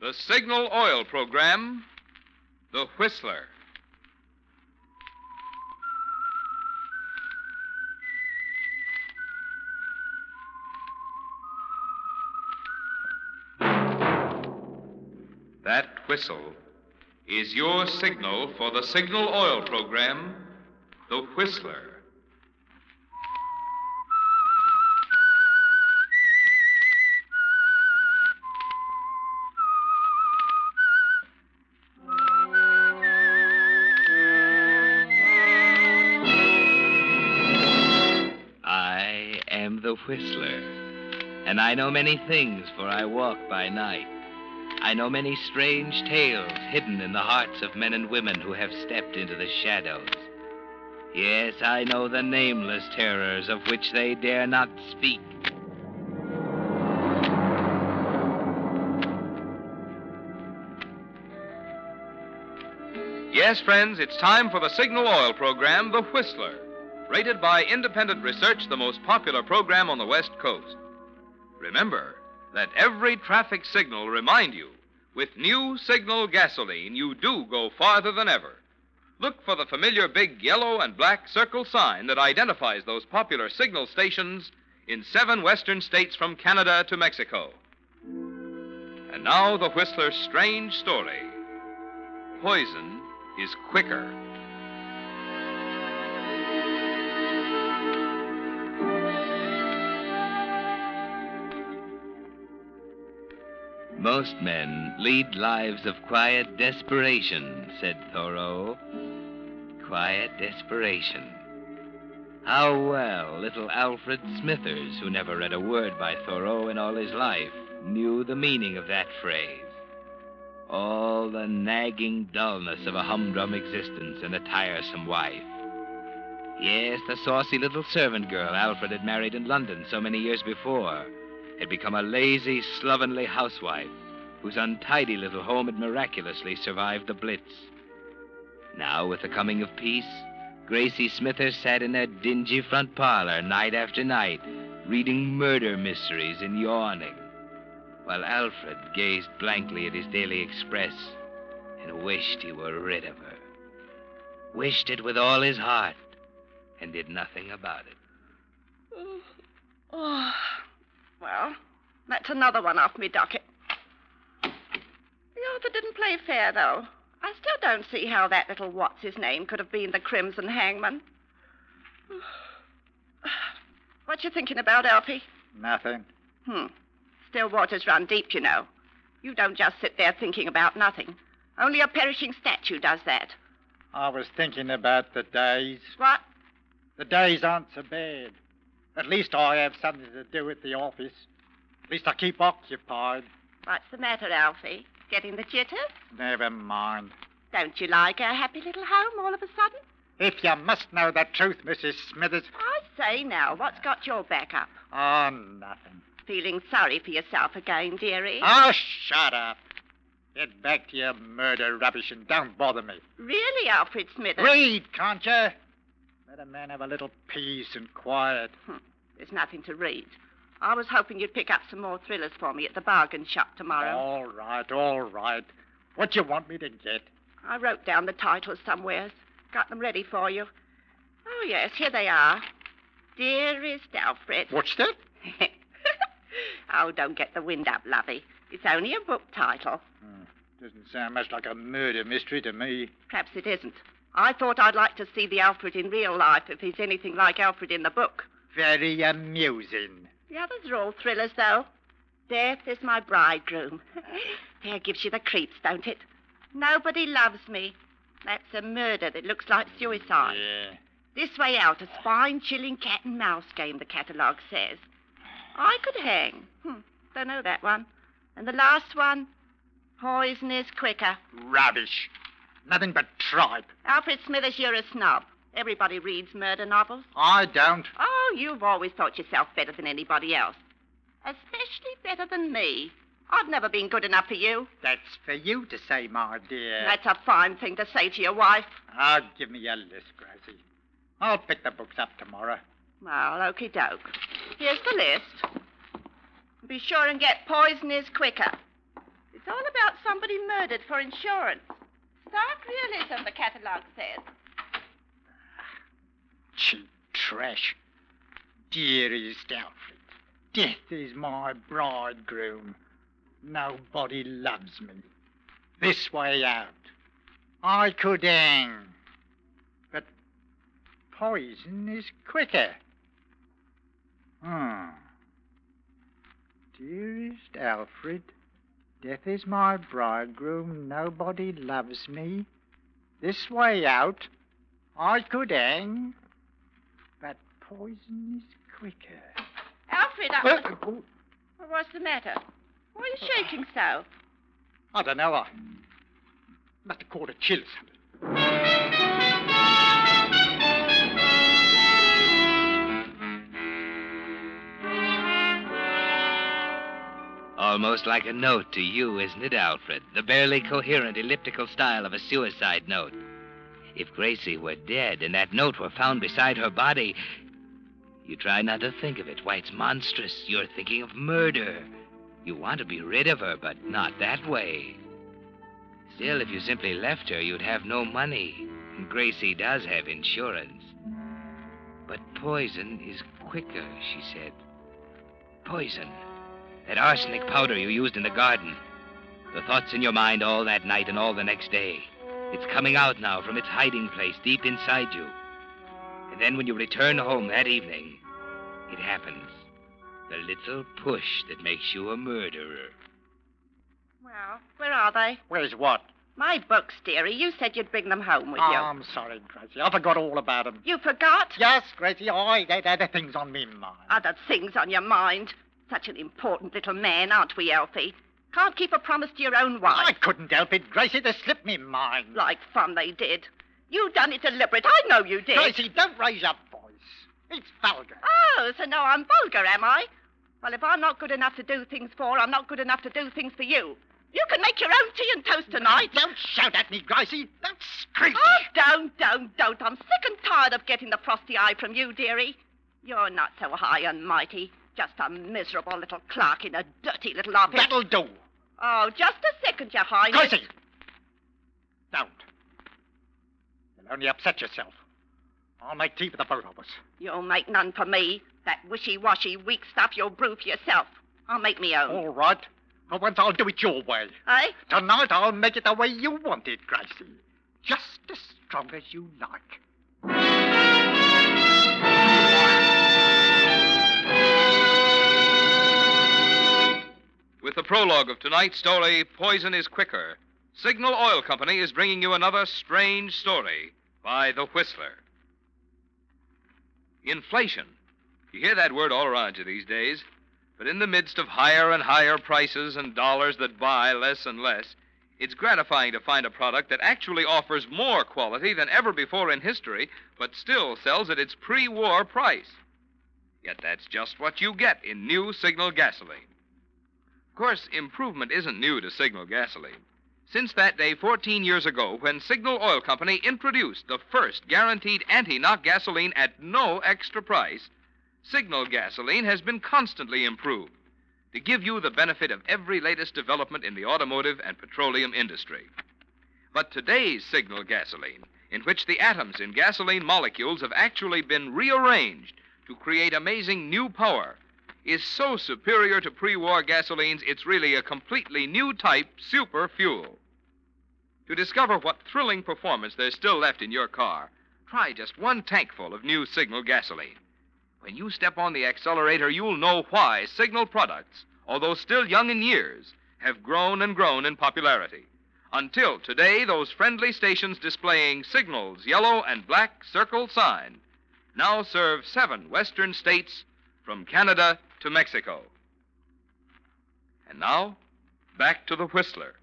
The Signal Oil Program, The Whistler. That whistle is your signal for the Signal Oil Program, The Whistler. I am the Whistler, and I know many things, for I walk by night. I know many strange tales hidden in the hearts of men and women who have stepped into the shadows. Yes, I know the nameless terrors of which they dare not speak. Yes, friends, it's time for the Signal Oil Program, The Whistler. Rated by independent research, the most popular program on the West Coast. Remember, let every traffic signal remind you, with new Signal gasoline, you do go farther than ever. Look for the familiar big yellow and black circle sign that identifies those popular signal stations in 7 western states from Canada to Mexico. And now the Whistler's strange story. Poison is quicker. Most men lead lives of quiet desperation, said Thoreau. Quiet desperation. How well little Alfred Smithers, who never read a word by Thoreau in all his life, knew the meaning of that phrase. All the nagging dullness of a humdrum existence and a tiresome wife. Yes, the saucy little servant girl Alfred had married in London so many years before had become a lazy, slovenly housewife whose untidy little home had miraculously survived the Blitz. Now, with the coming of peace, Gracie Smithers sat in her dingy front parlor night after night, reading murder mysteries and yawning, while Alfred gazed blankly at his daily express and wished he were rid of her. Wished it with all his heart and did nothing about it. Oh. Well, that's another one off me docket. The author didn't play fair, though. I still don't see how that little what's-his-name could have been the Crimson Hangman. What you thinking about, Alfie? Nothing. Still waters run deep, you know. You don't just sit there thinking about nothing. Only a perishing statue does that. I was thinking about the days. What? The days aren't so bad. At least I have something to do at the office. At least I keep occupied. What's the matter, Alfie? Getting the jitters? Never mind. Don't you like our happy little home all of a sudden? If you must know the truth, Mrs. Smithers. I say now, what's got your back up? Oh, nothing. Feeling sorry for yourself again, dearie? Oh, shut up. Get back to your murder rubbish and don't bother me. Really, Alfred Smithers? Read, can't you? Let a man have a little peace and quiet. There's nothing to read. I was hoping you'd pick up some more thrillers for me at the bargain shop tomorrow. All right. What you want me to get? I wrote down the titles somewheres. Got them ready for you. Oh, yes, here they are. Dearest Alfred. What's that? Oh, don't get the wind up, lovey. It's only a book title. Doesn't sound much like a murder mystery to me. Perhaps it isn't. I thought I'd like to see the Alfred in real life if he's anything like Alfred in the book. Very amusing. The others are all thrillers, though. Death is my bridegroom. There gives you the creeps, don't it? Nobody loves me. That's a murder that looks like suicide. Yeah. This way out, a spine-chilling cat and mouse game, the catalogue says. I could hang. Don't know that one. And the last one, poison is quicker. Rubbish. Nothing but tripe. Alfred Smithers, you're a snob. Everybody reads murder novels. I don't. Oh, you've always thought yourself better than anybody else. Especially better than me. I've never been good enough for you. That's for you to say, my dear. That's a fine thing to say to your wife. Oh, give me a list, Gracie. I'll pick the books up tomorrow. Well, okie doke. Here's the list. Be sure and get Poison is Quicker. It's all about somebody murdered for insurance. Stark realism, the catalogue says. Cheap trash. Dearest Alfred, death is my bridegroom. Nobody loves me. This way out. I could hang. But poison is quicker. Dearest Alfred, death is my bridegroom. Nobody loves me. This way out. I could hang. But poison is quicker. Alfred, what's the matter? Why are you shaking so? I don't know. I must have caught a chill or something. Almost like a note to you, isn't it, Alfred? The barely coherent elliptical style of a suicide note. If Gracie were dead and that note were found beside her body, you try not to think of it. Why, it's monstrous. You're thinking of murder. You want to be rid of her, but not that way. Still, if you simply left her, you'd have no money. And Gracie does have insurance. But poison is quicker, she said. Poison. That arsenic powder you used in the garden. The thoughts in your mind all that night and all the next day. It's coming out now from its hiding place deep inside you. And then when you return home that evening, it happens. The little push that makes you a murderer. Well, where are they? Where's what? My books, dearie. You said you'd bring them home with you. I'm sorry, Gracie. I forgot all about them. You forgot? Yes, Gracie, they had the things on me mind. Other things on your mind. Such an important little man, aren't we, Alfie? Can't keep a promise to your own wife. I couldn't help it, Gracie. They slipped me mind. Like fun they did. You done it deliberate. I know you did. Gracie, don't raise your voice. It's vulgar. Oh, so now I'm vulgar, am I? Well, if I'm not good enough to do things for, I'm not good enough to do things for you. You can make your own tea and toast tonight. Don't shout at me, Gracie. Don't scream. Oh, don't. I'm sick and tired of getting the frosty eye from you, dearie. You're not so high and mighty. Just a miserable little clerk in a dirty little office. That'll do. Oh, just a second, Your Highness. Gracie! Don't. You'll only upset yourself. I'll make tea for the both of us. You'll make none for me. That wishy-washy, weak stuff you'll brew for yourself. I'll make me own. All right. For once, I'll do it your way. Eh? Tonight, I'll make it the way you want it, Gracie. Just as strong as you like. With the prologue of tonight's story, Poison is Quicker, Signal Oil Company is bringing you another strange story by The Whistler. Inflation. You hear that word all around you these days. But in the midst of higher and higher prices and dollars that buy less and less, it's gratifying to find a product that actually offers more quality than ever before in history, but still sells at its pre-war price. Yet that's just what you get in new Signal gasoline. Of course, improvement isn't new to Signal gasoline. Since that day 14 years ago, when Signal Oil Company introduced the first guaranteed anti-knock gasoline at no extra price, Signal gasoline has been constantly improved to give you the benefit of every latest development in the automotive and petroleum industry. But today's Signal gasoline, in which the atoms in gasoline molecules have actually been rearranged to create amazing new power, is so superior to pre-war gasolines, it's really a completely new type super fuel. To discover what thrilling performance there's still left in your car, try just one tankful of new Signal gasoline. When you step on the accelerator, you'll know why Signal products, although still young in years, have grown and grown in popularity. Until today, those friendly stations displaying Signal's yellow and black circle sign now serve 7 western states from Canada to Mexico. And now, back to the Whistler.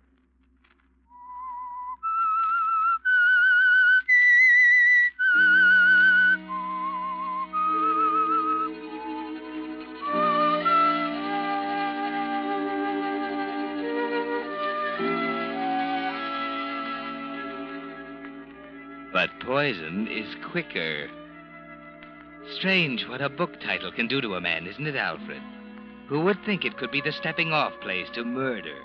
But poison is quicker. Strange what a book title can do to a man, isn't it, Alfred? Who would think it could be the stepping-off place to murder?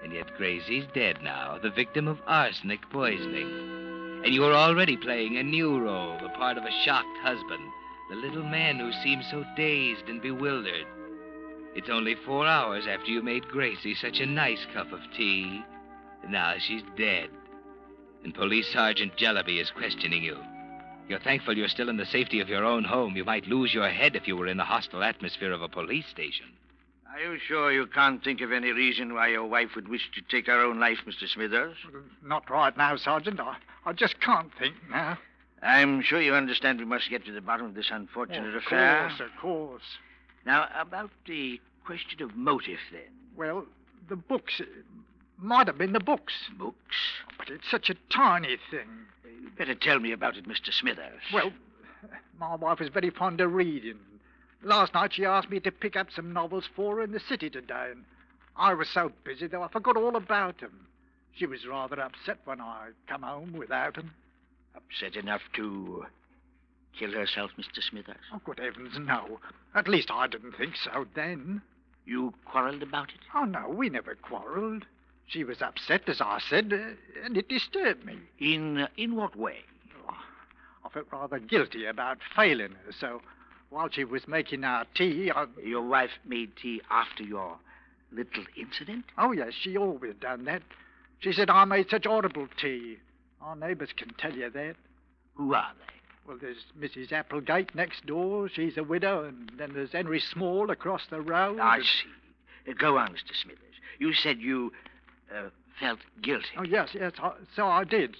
And yet Gracie's dead now, the victim of arsenic poisoning. And you're already playing a new role, the part of a shocked husband, the little man who seems so dazed and bewildered. It's only 4 hours after you made Gracie such a nice cup of tea. And now she's dead. And Police Sergeant Jellaby is questioning you. You're thankful you're still in the safety of your own home. You might lose your head if you were in the hostile atmosphere of a police station. Are you sure you can't think of any reason why your wife would wish to take her own life, Mr. Smithers? Not right now, Sergeant. I just can't think now. I'm sure you understand we must get to the bottom of this unfortunate affair. Of course. Now, about the question of motive, then. Well, the books. Might have been the books. Books? But it's such a tiny thing. You'd better tell me about it, Mr. Smithers. Well, my wife is very fond of reading. Last night she asked me to pick up some novels for her in the city today, and I was so busy that I forgot all about them. She was rather upset when I come home without them. Upset enough to kill herself, Mr. Smithers? Oh, good heavens, no. At least I didn't think so then. You quarreled about it? Oh, no, we never quarreled. She was upset, as I said, and it disturbed me. In what way? Oh, I felt rather guilty about failing her, so while she was making our tea, Your wife made tea after your little incident? Oh, yes, she always done that. She said I made such horrible tea. Our neighbours can tell you that. Who are they? Well, there's Mrs. Applegate next door. She's a widow, and then there's Henry Small across the road. I see. Go on, Mr. Smithers. You said you felt guilty. Oh, yes, so I did.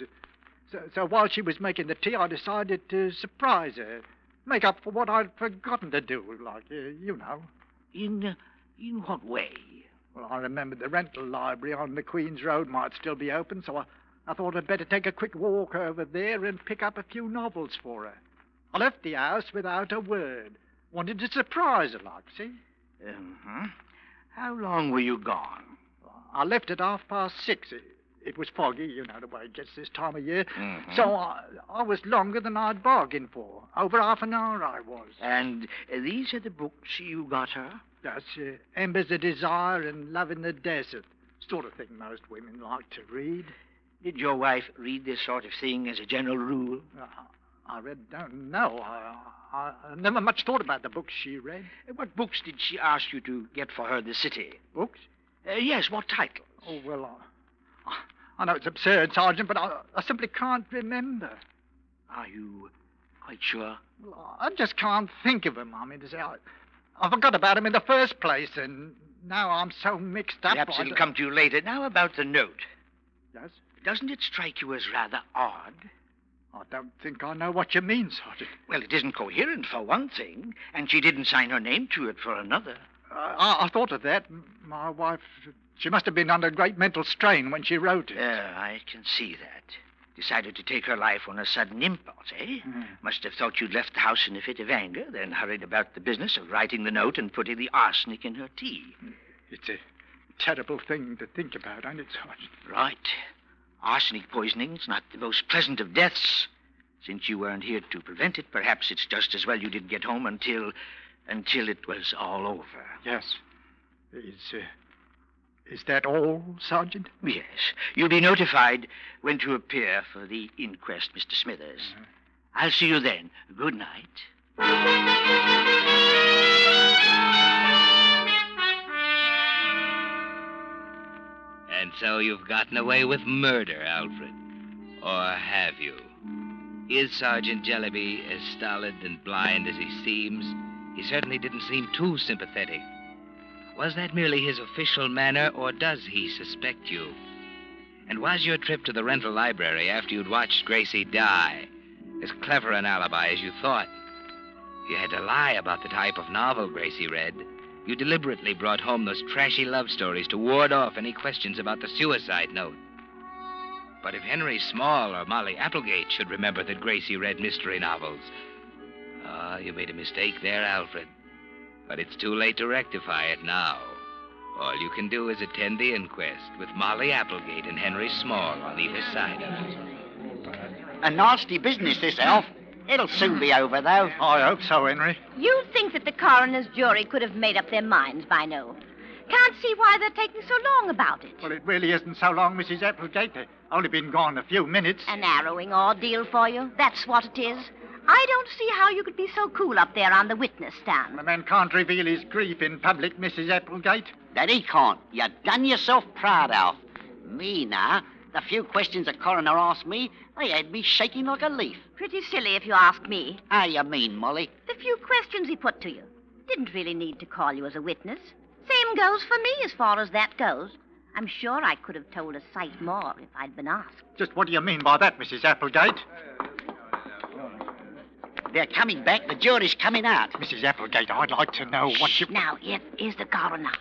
So while she was making the tea, I decided to surprise her. Make up for what I'd forgotten to do, like, you know. In what way? Well, I remembered the rental library on the Queen's Road might still be open, so I thought I'd better take a quick walk over there and pick up a few novels for her. I left the house without a word. Wanted to surprise her, like, see? How long were you gone? I left at 6:30. It was foggy, you know the way it gets this time of year. Mm-hmm. So I was longer than I'd bargained for. Over half an hour I was. And these are the books you got her? Yes, Embers of Desire and Love in the Desert. Sort of thing most women like to read. Did your wife read this sort of thing as a general rule? I don't know. I never much thought about the books she read. What books did she ask you to get for her in the city? Books? Yes, what titles? Oh, well, I know it's absurd, Sergeant, but I simply can't remember. Are you quite sure? Well, I just can't think of them. I mean, to say, I forgot about them in the first place, and now I'm so mixed up. Perhaps it'll come to you later. Now about the note. Yes? Doesn't it strike you as rather odd? I don't think I know what you mean, Sergeant. Well, it isn't coherent, for one thing, and she didn't sign her name to it for another. I thought of that. My wife, she must have been under great mental strain when she wrote it. I can see that. Decided to take her life on a sudden impulse, eh? Must have thought you'd left the house in a fit of anger, then hurried about the business of writing the note and putting the arsenic in her tea. It's a terrible thing to think about, ain't it, Sergeant? Right. Arsenic poisoning's not the most pleasant of deaths. Since you weren't here to prevent it, perhaps it's just as well you didn't get home until it was all over. Yes. Is that all, Sergeant? Yes. You'll be notified when to appear for the inquest, Mr. Smithers. I'll see you then. Good night. And so you've gotten away with murder, Alfred. Or have you? Is Sergeant Jellaby as stolid and blind as he seems? He certainly didn't seem too sympathetic. Was that merely his official manner, or does he suspect you? And was your trip to the rental library after you'd watched Gracie die as clever an alibi as you thought? You had to lie about the type of novel Gracie read. You deliberately brought home those trashy love stories to ward off any questions about the suicide note. But if Henry Small or Molly Applegate should remember that Gracie read mystery novels... you made a mistake there, Alfred. But it's too late to rectify it now. All you can do is attend the inquest with Molly Applegate and Henry Small on either side of it. A nasty business, this, Alf. It'll soon be over, though. I hope so, Henry. You think that the coroner's jury could have made up their minds by now? Can't see why they're taking so long about it. Well, it really isn't so long, Mrs. Applegate. They've only been gone a few minutes. An harrowing ordeal for you. That's what it is. I don't see how you could be so cool up there on the witness stand. The man can't reveal his grief in public, Mrs. Applegate. That he can't. You done yourself proud, Alf. Me, now, the few questions the coroner asked me, they had me shaking like a leaf. Pretty silly if you ask me. How you mean, Molly? The few questions he put to you. Didn't really need to call you as a witness. Same goes for me as far as that goes. I'm sure I could have told a sight more if I'd been asked. Just what do you mean by that, Mrs. Applegate? They're coming back. The jury's coming out. Mrs. Applegate, I'd like to know what you... Now, here's the coroner.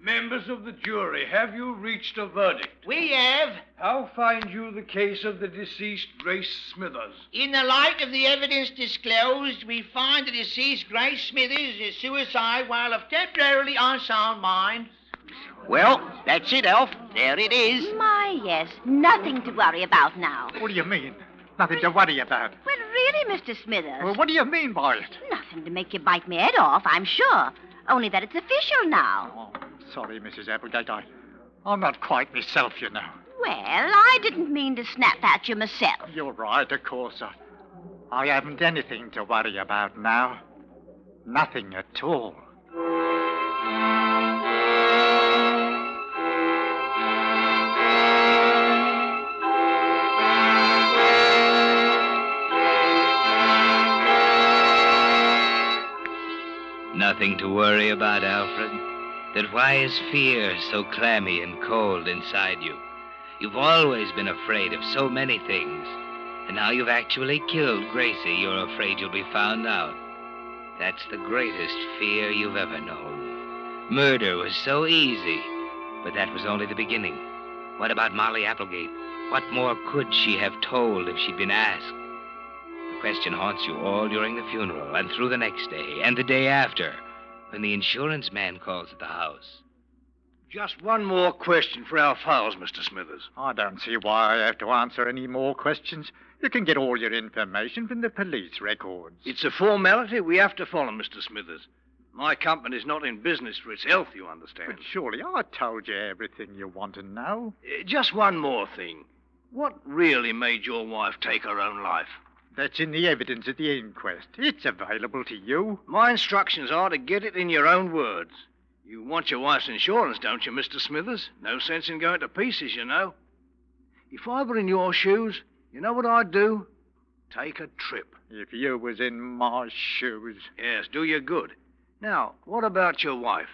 Members of the jury, have you reached a verdict? We have, How find you the case of the deceased Grace Smithers? in the light of the evidence disclosed, we find the deceased Grace Smithers is suicide while of temporarily unsound mind. Well, that's it, Alf. There it is. My, yes. Nothing to worry about now. What do you mean? Nothing to worry about. Well, really, Mr. Smithers. Well, what do you mean by it? Nothing to make you bite me head off, I'm sure. Only that it's official now. Oh, sorry, Mrs. Applegate. I'm not quite myself, you know. Well, I didn't mean to snap at you myself. You're right, of course. I haven't anything to worry about now. Nothing at all. Nothing to worry about, Alfred. Then why is fear so clammy and cold inside you? You've always been afraid of so many things. And now you've actually killed Gracie, you're afraid you'll be found out. That's the greatest fear you've ever known. Murder was so easy, but that was only the beginning. What about Molly Applegate? What more could she have told if she'd been asked? The question haunts you all during the funeral, and through the next day, and the day after, when the insurance man calls at the house. Just one more question for our files, Mr. Smithers. I don't see why I have to answer any more questions. You can get all your information from the police records. It's a formality we have to follow, Mr. Smithers. My company's not in business for its health, you understand. But surely I told you everything you want to know. Just one more thing. What really made your wife take her own life? That's in the evidence at the inquest. It's available to you. My instructions are to get it in your own words. You want your wife's insurance, don't you, Mr. Smithers? No sense in going to pieces, you know. If I were in your shoes, you know what I'd do? Take a trip. If you was in my shoes. Yes, do you good. Now, what about your wife?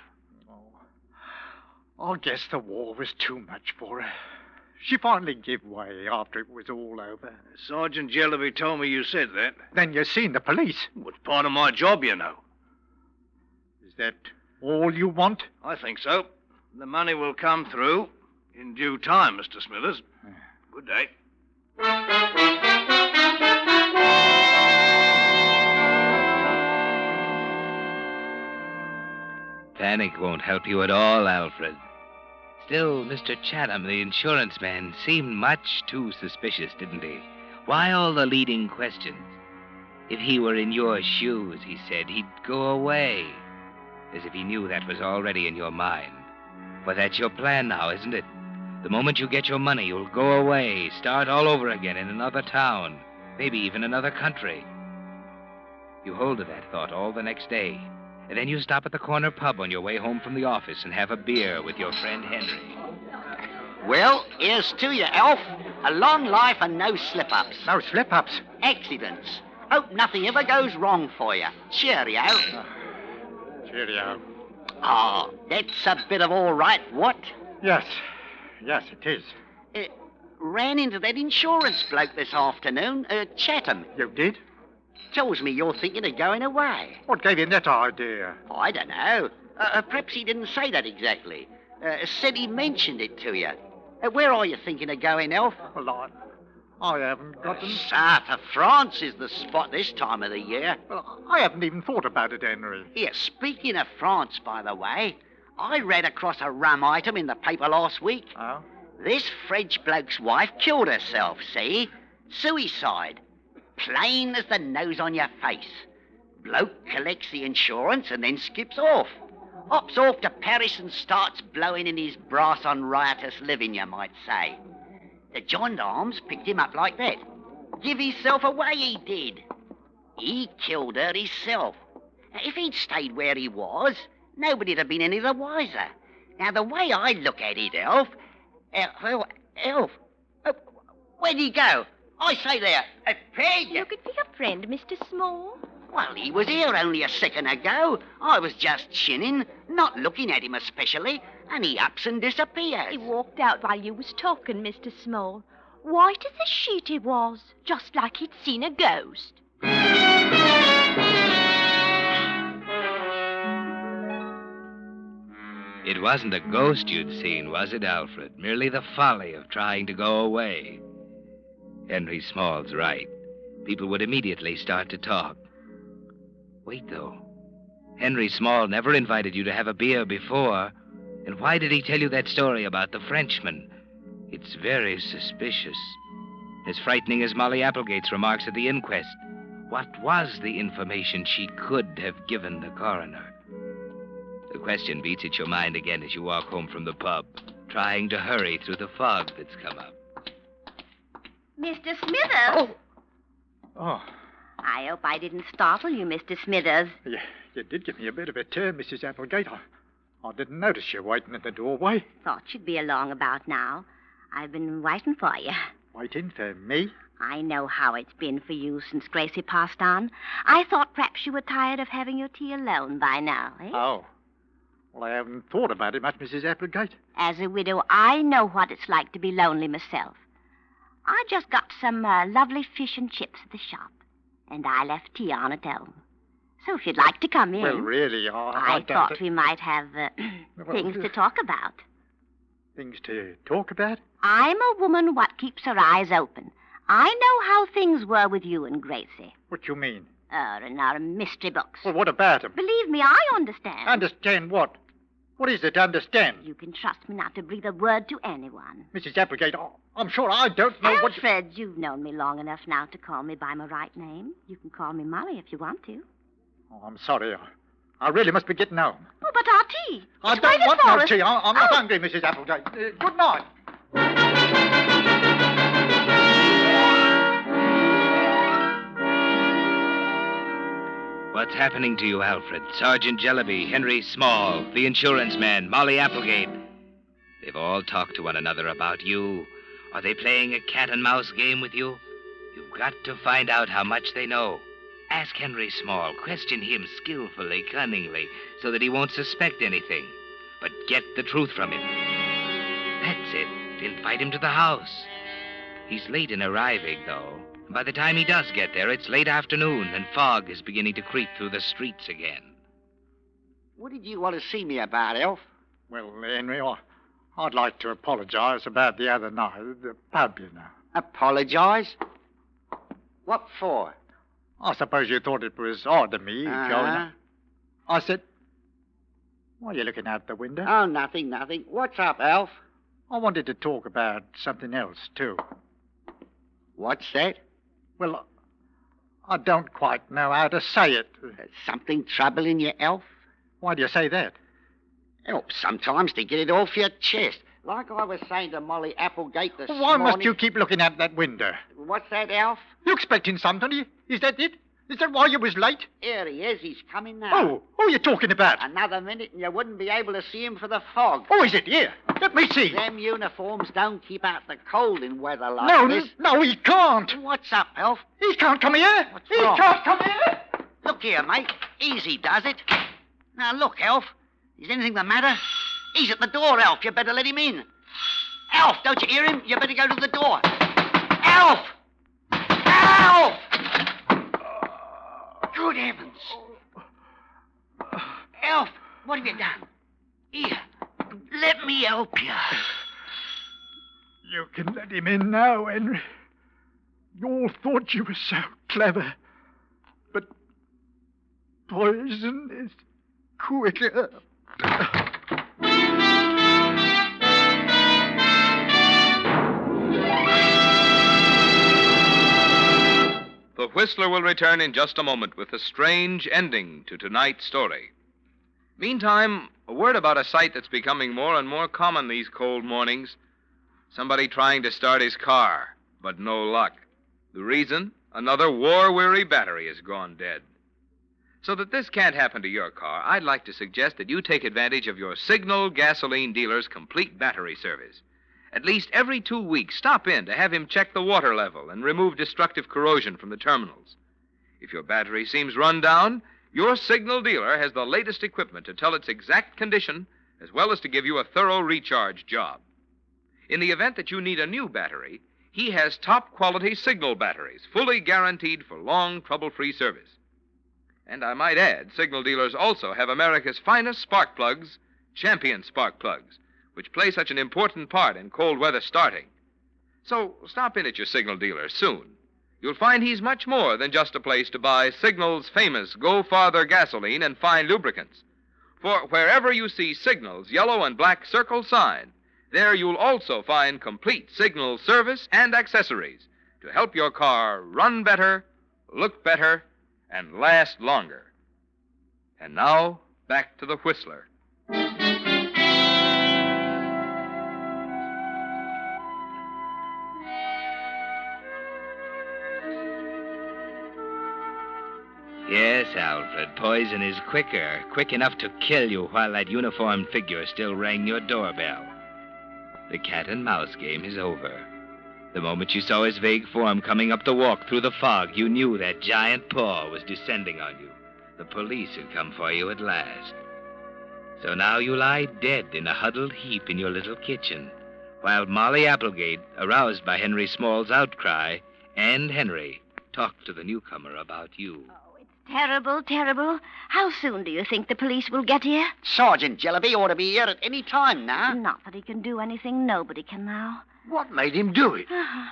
Oh, I guess the war was too much for her. She finally gave way after it was all over. Sergeant Jellaby told me you said that. Then you seen the police. Well, it's part of my job, you know. Is that all you want? I think so. The money will come through in due time, Mr. Smithers. Good day. Panic won't help you at all, Alfred. Still, Mr. Chatham, the insurance man, seemed much too suspicious, didn't he? Why all the leading questions? If he were in your shoes, he said, he'd go away. As if he knew that was already in your mind. But that's your plan now, isn't it? The moment you get your money, you'll go away, start all over again in another town, maybe even another country. You hold to that thought all the next day. And then you stop at the corner pub on your way home from the office and have a beer with your friend Henry. Well, here's to you, Alf. A long life and no slip-ups. No slip-ups. Accidents. Hope nothing ever goes wrong for you. Cheerio. Cheerio. Oh, that's a bit of all right, what? Yes, it is. Ran into that insurance bloke this afternoon, Chatham. You did? Tells me you're thinking of going away. What gave you that idea? I don't know. Perhaps he didn't say that exactly. Said he mentioned it to you. Where are you thinking of going, Elf? Well, I haven't got them. South of France is the spot this time of the year. Well, I haven't even thought about it, Henry. Here, speaking of France, by the way, I read across a rum item in the paper last week. Oh? This French bloke's wife killed herself, see? Suicide. Plain as the nose on your face. Bloke collects the insurance and then skips off. Hops off to Paris and starts blowing in his brass on riotous living, you might say. The gendarmes picked him up like that. Give himself away, he did. He killed her himself. Now, if he'd stayed where he was, nobody'd have been any the wiser. Now, the way I look at it, Elf... Elf, where'd he go? I say there, Peg! Looking for your friend, Mr. Small? Well, he was here only a second ago. I was just chinning, not looking at him especially, and he ups and disappears. He walked out while you was talking, Mr. Small. White as a sheet he was, just like he'd seen a ghost. It wasn't a ghost you'd seen, was it, Alfred? Merely the folly of trying to go away. Henry Small's right. People would immediately start to talk. Wait, though. Henry Small never invited you to have a beer before. And why did he tell you that story about the Frenchman? It's very suspicious. As frightening as Molly Applegate's remarks at the inquest. What was the information she could have given the coroner? The question beats at your mind again as you walk home from the pub, trying to hurry through the fog that's come up. Mr. Smithers? Oh, I hope I didn't startle you, Mr. Smithers. you did give me a bit of a turn, Mrs. Applegate. I didn't notice you waiting at the doorway. Thought you'd be along about now. I've been waiting for you. Waiting for me? I know how it's been for you since Gracie passed on. I thought perhaps you were tired of having your tea alone by now, eh? Oh. Well, I haven't thought about it much, Mrs. Applegate. As a widow, I know what it's like to be lonely myself. I just got some lovely fish and chips at the shop, and I left tea on at home. So if you'd like to come in... Well, really, I thought we might have things to talk about. Things to talk about? I'm a woman what keeps her eyes open. I know how things were with you and Gracie. What you mean? In our mystery books. Well, what about them? Believe me, I understand. Understand what? What is it to understand? You can trust me not to breathe a word to anyone. Mrs. Applegate, I'm sure I don't know what... Alfred, you've known me long enough now to call me by my right name. You can call me Molly if you want to. Oh, I'm sorry. I really must be getting home. Oh, but our tea. I It's don't waiting want for no us. tea. I'm not hungry, Mrs. Applegate. Good night. What's happening to you, Alfred? Sergeant Jellaby, Henry Small, the insurance man, Molly Applegate. They've all talked to one another about you. Are they playing a cat-and-mouse game with you? You've got to find out how much they know. Ask Henry Small. Question him skillfully, cunningly, so that he won't suspect anything. But get the truth from him. That's it. Invite him to the house. He's late in arriving, though. By the time he does get there, it's late afternoon, and fog is beginning to creep through the streets again. What did you want to see me about, Elf? Well, Henry, I'd like to apologize about the other night at the pub, you know. Apologize? What for? I suppose you thought it was odd of me going... I said... Why are you looking out the window? Oh, nothing. What's up, Elf? I wanted to talk about something else, too. What's that? Well, I don't quite know how to say it. Something troubling you, Elf? Why do you say that? Helps sometimes to get it off your chest. Like I was saying to Molly Applegate this Why morning... must you keep looking out that window? What's that, Elf? You expecting something? Is that it? Is that why you was late? Here he is. He's coming now. Oh, you talking about? Another minute and you wouldn't be able to see him for the fog. Oh, is it here? Let me see. Them uniforms don't keep out the cold in weather like this. No, he can't. What's up, Elf? He can't come here. What's He wrong? can't come here. Look here, mate. Easy does it. Now, look, Elf. Is anything the matter? He's at the door, Elf. You better let him in. Elf, don't you hear him? You better go to the door. Elf! Elf! Good heavens. Elf, what have you done? Here, let me help you. You can let him in now, Henry. You all thought you were so clever. But poison is quicker. The Whistler will return in just a moment with a strange ending to tonight's story. Meantime, a word about a sight that's becoming more and more common these cold mornings. Somebody trying to start his car, but no luck. The reason? Another war-weary battery has gone dead. So that this can't happen to your car, I'd like to suggest that you take advantage of your Signal gasoline dealer's complete battery service. At least every 2 weeks, stop in to have him check the water level and remove destructive corrosion from the terminals. If your battery seems run down, your Signal dealer has the latest equipment to tell its exact condition, as well as to give you a thorough recharge job. In the event that you need a new battery, he has top-quality Signal batteries, fully guaranteed for long, trouble-free service. And I might add, Signal dealers also have America's finest spark plugs, Champion spark plugs, which play such an important part in cold weather starting. So stop in at your Signal dealer soon. You'll find he's much more than just a place to buy Signal's famous Go Farther gasoline and fine lubricants. For wherever you see Signal's yellow and black circle sign, there you'll also find complete Signal service and accessories to help your car run better, look better, and last longer. And now, back to the Whistler. Yes, Alfred, poison is quick enough to kill you while that uniformed figure still rang your doorbell. The cat-and-mouse game is over. The moment you saw his vague form coming up the walk through the fog, you knew that giant paw was descending on you. The police had come for you at last. So now you lie dead in a huddled heap in your little kitchen, while Molly Applegate, aroused by Henry Small's outcry, and Henry talked to the newcomer about you. Terrible, terrible. How soon do you think the police will get here? Sergeant Jellaby ought to be here at any time now. Not that he can do anything. Nobody can now. What made him do it?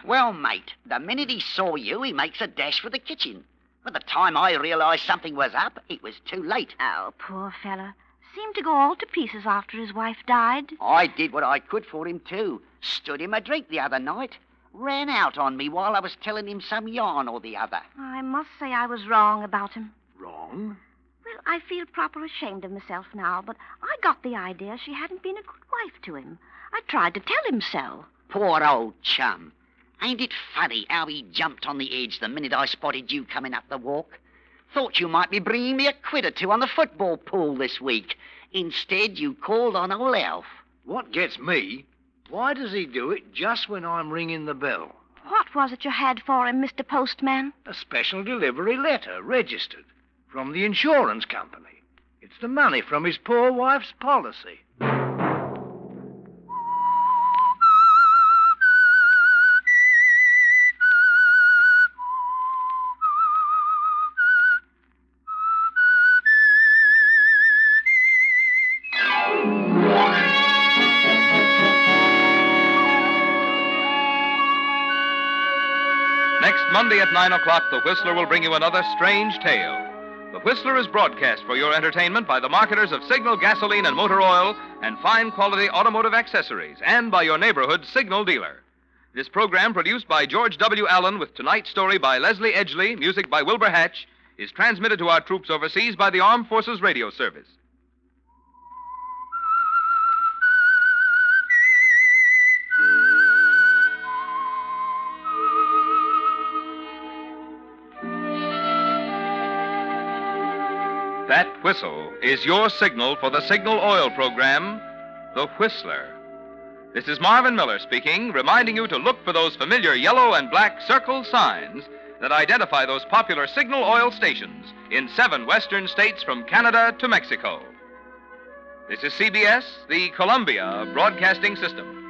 Well, mate, the minute he saw you, he makes a dash for the kitchen. By the time I realized something was up, it was too late. Oh, poor fella. Seemed to go all to pieces after his wife died. I did what I could for him, too. Stood him a drink the other night. Ran out on me while I was telling him some yarn or the other. I must say I was wrong about him. Wrong? Well, I feel proper ashamed of myself now, but I got the idea she hadn't been a good wife to him. I tried to tell him so. Poor old chum. Ain't it funny how he jumped on the edge the minute I spotted you coming up the walk? Thought you might be bringing me a quid or two on the football pool this week. Instead, you called on old Alf. What gets me, why does he do it just when I'm ringing the bell? What was it you had for him, Mr. Postman? A special delivery letter, registered, from the insurance company. It's the money from his poor wife's policy. Next Monday at 9 o'clock, The Whistler will bring you another strange tale. The Whistler is broadcast for your entertainment by the marketers of Signal gasoline and motor oil and fine quality automotive accessories, and by your neighborhood Signal dealer. This program, produced by George W. Allen with tonight's story by Leslie Edgley, music by Wilbur Hatch, is transmitted to our troops overseas by the Armed Forces Radio Service. That whistle is your signal for the Signal Oil program, The Whistler. This is Marvin Miller speaking, reminding you to look for those familiar yellow and black circle signs that identify those popular Signal Oil stations in 7 western states from Canada to Mexico. This is CBS, the Columbia Broadcasting System.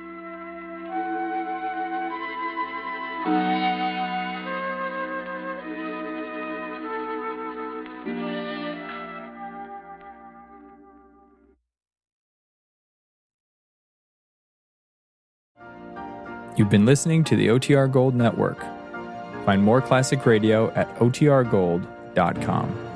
You've been listening to the OTR Gold Network. Find more classic radio at otrgold.com.